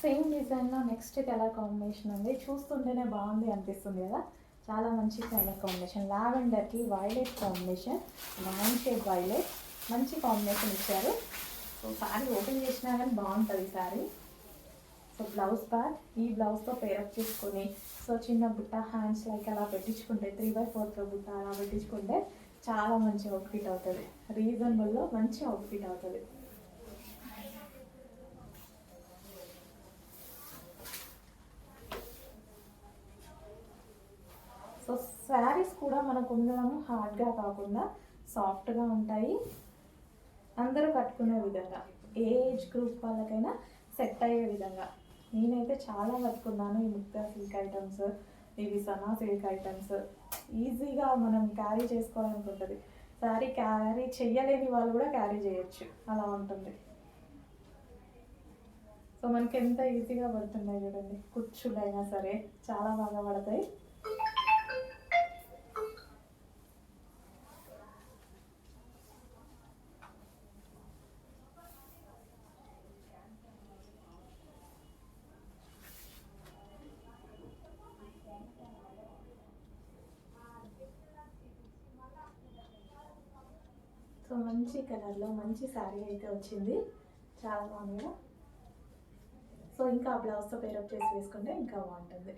Same డిజైన్లో next colour combination ఉంది. చూస్తుంటేనే బాగుంది అనిపిస్తుంది కదా. చాలా మంచి కలర్ కాంబినేషన్, లావెండర్కి violet combination, line shade violet, మంచి కాంబినేషన్ ఇచ్చారు. సో శారీ ఓపెన్ చేసినా కానీ బాగుంటుంది శారీ. సో బ్లౌజ్ పార్ట్ ఈ బ్లౌజ్తో పేరప్ చేసుకొని సో చిన్న బుట్ట హ్యాండ్స్ లైక్ అలా పెట్టించుకుంటే 3/4 బుట్ట అలా పెట్టించుకుంటే చాలా మంచి అవుట్ఫిట్ అవుతుంది. రీజనబుల్లో మంచి అవుట్ఫిట్ అవుతుంది. సో శారీస్ కూడా మనకు ఉండడం హార్డ్గా కాకుండా సాఫ్ట్గా ఉంటాయి. అందరూ కట్టుకునే విధంగా, ఏ ఏజ్ గ్రూప్ వాళ్ళకైనా సెట్ అయ్యే విధంగా. నేనైతే చాలా కట్టుకున్నాను ఈ ముక్తా సిల్క్ ఐటమ్స్, ఇవి సనా సిల్క్ ఐటమ్స్. ఈజీగా మనం క్యారీ చేసుకోవడానికి ఉంటుంది. శారీ క్యారీ చెయ్యలేని వాళ్ళు కూడా క్యారీ చేయొచ్చు, అలా ఉంటుంది. సో మనకి ఎంత ఈజీగా పడుతున్నాయి చూడండి, కుచ్చులైనా సరే చాలా బాగా పడతాయి. సో మంచి కలర్లో మంచి శారీ అయితే వచ్చింది, చాలా బాగుంది. సో ఇంకా బ్లౌజ్తో పేరప్ చేసి వేసుకుంటే ఇంకా బాగుంటుంది.